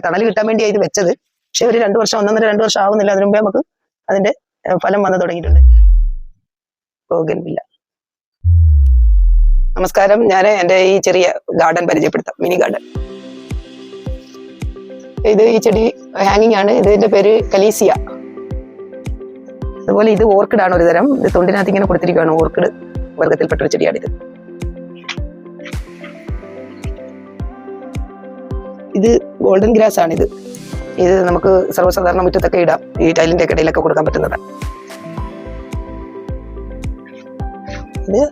തണൽ കിട്ടാൻ വേണ്ടിയാണ് ഇത് വെച്ചത്. പക്ഷെ ഒരു 2 വർഷം 1.5-2 വർഷം ആവുന്നില്ല. അതിനു മുമ്പേ നമുക്ക് അതിന്റെ ഫലം വന്നു തുടങ്ങിയിട്ടുണ്ട്. ബോഗൻവില്ല. നമസ്കാരം, ഞാൻ എൻ്റെ ഈ ചെറിയ ഗാർഡൻ പരിചയപ്പെടുത്താം. Mini garden. ഇത് ഈ ചെടി ഹാങ്ങിങ് ആണ്. ഇതിന്റെ പേര് കലീസിയ. അതുപോലെ ഇത് ഓർക്കിഡ് ആണ് ഒരു തരം. ഇത് തൊണ്ടിനകത്ത് ഇങ്ങനെ കൊടുത്തിരിക്കുകയാണ്. ഓർക്കിഡ് വർഗത്തിൽപ്പെട്ട ഒരു ചെടിയാണിത്. ഇത് ഗോൾഡൻ ഗ്രാസ് ആണിത്. ഇത് നമുക്ക് സർവ്വസാധാരണ മുറ്റത്തൊക്കെ ഇടാം. ഈ ടൈലിന്റെ ഇടയിലൊക്കെ കൊടുക്കാൻ പറ്റുന്നതാണ്. ഇത്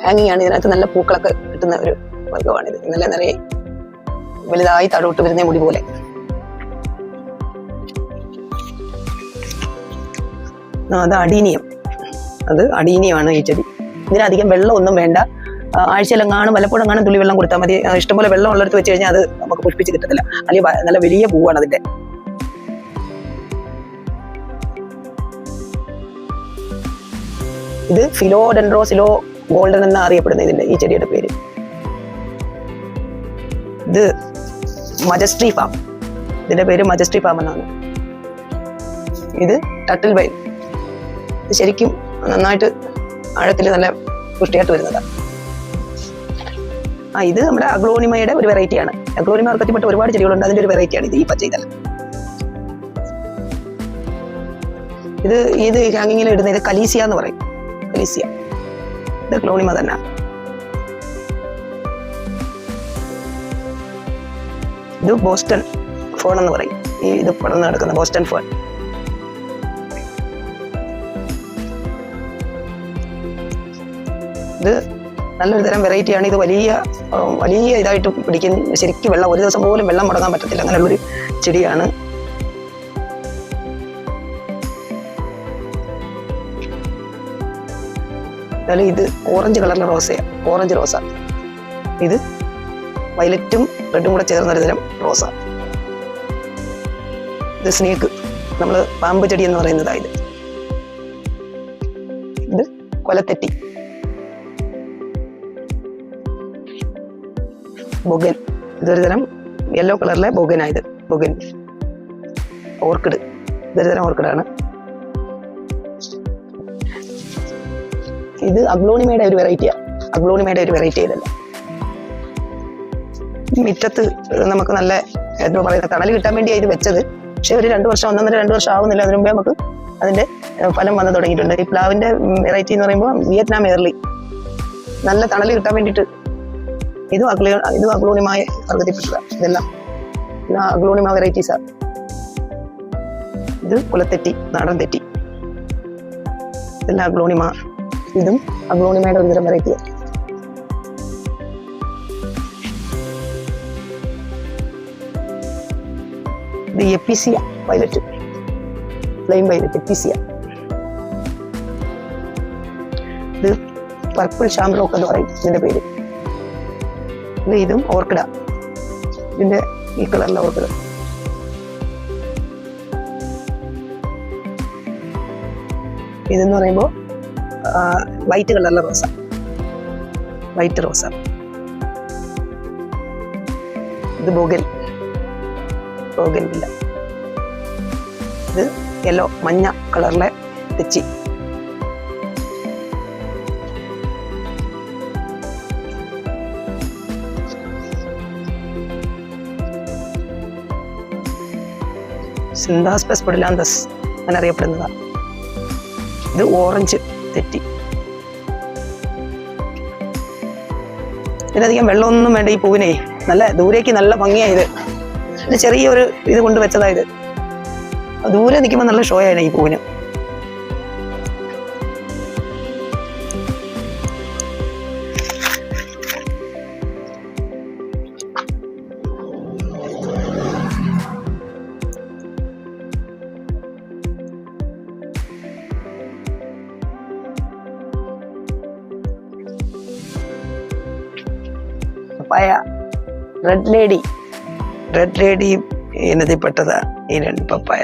ഹാങ്ങിങ് ആണ്. ഇതിനകത്ത് നല്ല പൂക്കളൊക്കെ കിട്ടുന്ന ഒരു വർഗമാണിത്. നല്ല നിറയെ വലുതായി താഴോട്ട് വരുന്ന മുടി പോലെ. അത് അഡീനിയം. അത് അഡീനിയമാണ് ഈ ചെടി. ഇതിനധികം വെള്ളമൊന്നും വേണ്ട. ആഴ്ചയിലും കാണും, വല്ലപ്പോഴും കാണും തുള്ളി വെള്ളം കൊടുത്താൽ മതി. ഇഷ്ടംപോലെ വെള്ളം ഉള്ളിടത്ത് വെച്ച് കഴിഞ്ഞാൽ അത് നമുക്ക് പുഷ്പിച്ച് കിട്ടത്തില്ല. അല്ലെങ്കിൽ നല്ല വലിയ പൂവാണ് അതിന്റെ. ഇത് ഫിലോഡെൻഡ്രോസിലോ ഗോൾഡൻ എന്നാ അറിയപ്പെടുന്ന ഇതിന്റെ ഈ ചെടിയുടെ പേര്. ഇത് മജസ്ട്രി ഫാം. ഇതിന്റെ പേര് മജസ്ട്രി ഫാം എന്നാണ്. ഇത് ടട്ടിൽ വൈൻ. ഇത് ശരിക്കും നന്നായിട്ട് ആഴത്തിൽ നല്ല പുഷ്ടിയായിട്ട് വരുന്നതാണ്. ഇത് നമ്മുടെ അഗ്ലോണിമയുടെ ഒരു വെറൈറ്റിയാണ്. അഗ്ലോണിമ വർഗത്തിൽപ്പെട്ട ഒരുപാട് ചെടികളുണ്ട്. അതിന്റെ ഒരു വെറൈറ്റിയാണ് ഇത്. ഈ പച്ച ഇതല്ല. ഇത് ഹാങ്ങിങ്ങിൽ ഇടുന്ന ഇത് കലീസിയ എന്ന് പറയും. കലീസിയ. ഇത് അഗ്ലോണിമ തന്നെ. ഇത് ബോസ്റ്റൺ ഫേൺ എന്ന് പറയും. ഇത് പടർന്ന് കിടക്കുന്ന ബോസ്റ്റൺ ഫേൺ. ഇത് നല്ലൊരു തരം വെറൈറ്റിയാണ്. ഇത് വലിയ ഇതായിട്ട് പിടിക്കുന്ന, ശരിക്കും വെള്ളം ഒരു ദിവസം പോലും വെള്ളം മുടങ്ങാൻ പറ്റത്തില്ല. അങ്ങനെയുള്ളൊരു ചെടിയാണ്. എന്നാലും ഇത് ഓറഞ്ച് കളറിലെ റോസയാണ്. ഓറഞ്ച് റോസ. ഇത് വയലറ്റും റെഡും കൂടെ ചേർന്നൊരു തരം റോസ. ഇത് സ്നേക്ക്, നമ്മള് പാമ്പ് ചെടി എന്ന് പറയുന്നതായത്. ഇത് കൊലത്തെറ്റി. ബൊഗൻ. ഇതൊരു തരം യെല്ലോ കളറിലെ ബൊഗനായത്. ബൊഗൻ. ഓർക്കിഡ്. ഇതൊരു തരം ഓർക്കിഡാണ്. ഇത് അഗ്ലോണിമയുടെ ഒരു വെറൈറ്റിയാണ്. അഗ്ലോണിമയുടെ ഒരു വെറൈറ്റി ഇതല്ല. മുറ്റത്ത് നമുക്ക് നല്ല എന്താ പറയുക, തണൽ കിട്ടാൻ വേണ്ടിയാണ് ഇത് വെച്ചത്. പക്ഷെ ഒരു 2 വർഷം 1.5-2 വർഷം ആവുന്നില്ല. അതിനു മുമ്പേ നമുക്ക് അതിന്റെ ഫലം വന്നു തുടങ്ങിയിട്ടുണ്ട്. ഈ പ്ലാവിന്റെ വെറൈറ്റി എന്ന് പറയുമ്പോൾ വിയറ്റ്നാം എയർലി. നല്ല തണൽ കിട്ടാൻ വേണ്ടിയിട്ട് ഇതും അഗ്ലോണിമ വർഗത്തിൽപ്പെട്ടതാണ്. ഇതെല്ലാം അഗ്ലോണിമ വെറൈറ്റീസാണ്. ഇത് കുലത്തെറ്റി, നാടൻ തെറ്റി. ഇതെല്ലാം അഗ്ലോണിമ. ഇതും അഗ്ലോണിമയുടെ ഒരു തരം വെറൈറ്റിയാണ്. ഇത് Episcia violet, flame violet, Episcia. ഇത് പർപ്പിൾ ഷാംറോക്ക് എന്ന് പറയും ഇതിന്റെ പേര്. ഇതും ഓർക്കിഡാ. ഇതിന്റെ ഈ കളറിലെ ഓർക്കിഡ്. ഇതെന്ന് പറയുമ്പോൾ വൈറ്റ് കളറിലെ റോസ. വൈറ്റ് റോസ. ഇത് ബോഗൻവില്ല. ഇത് യെല്ലോ മഞ്ഞ കളറിലെ തെച്ചി. സിന്താസ്പസ് പൊഡിലാന്തസ് എന്നറിയപ്പെടുന്നതാണ്. ഇത് ഓറഞ്ച് തെറ്റി. ഇതിലധികം വെള്ളമൊന്നും വേണ്ട ഈ പൂവിനെ. നല്ല ദൂരേക്ക് നല്ല ഭംഗിയായത്. ഇത് ചെറിയൊരു ഇത് കൊണ്ട് വെച്ചതായത്. ദൂരെ നിൽക്കുമ്പോൾ നല്ല ഷോയാണ് ഈ പൂവിന്. പപ്പായ. റെഡ് ലേഡി ഇനത്തിൽപ്പെട്ടതാ ഈ 2 പപ്പായ.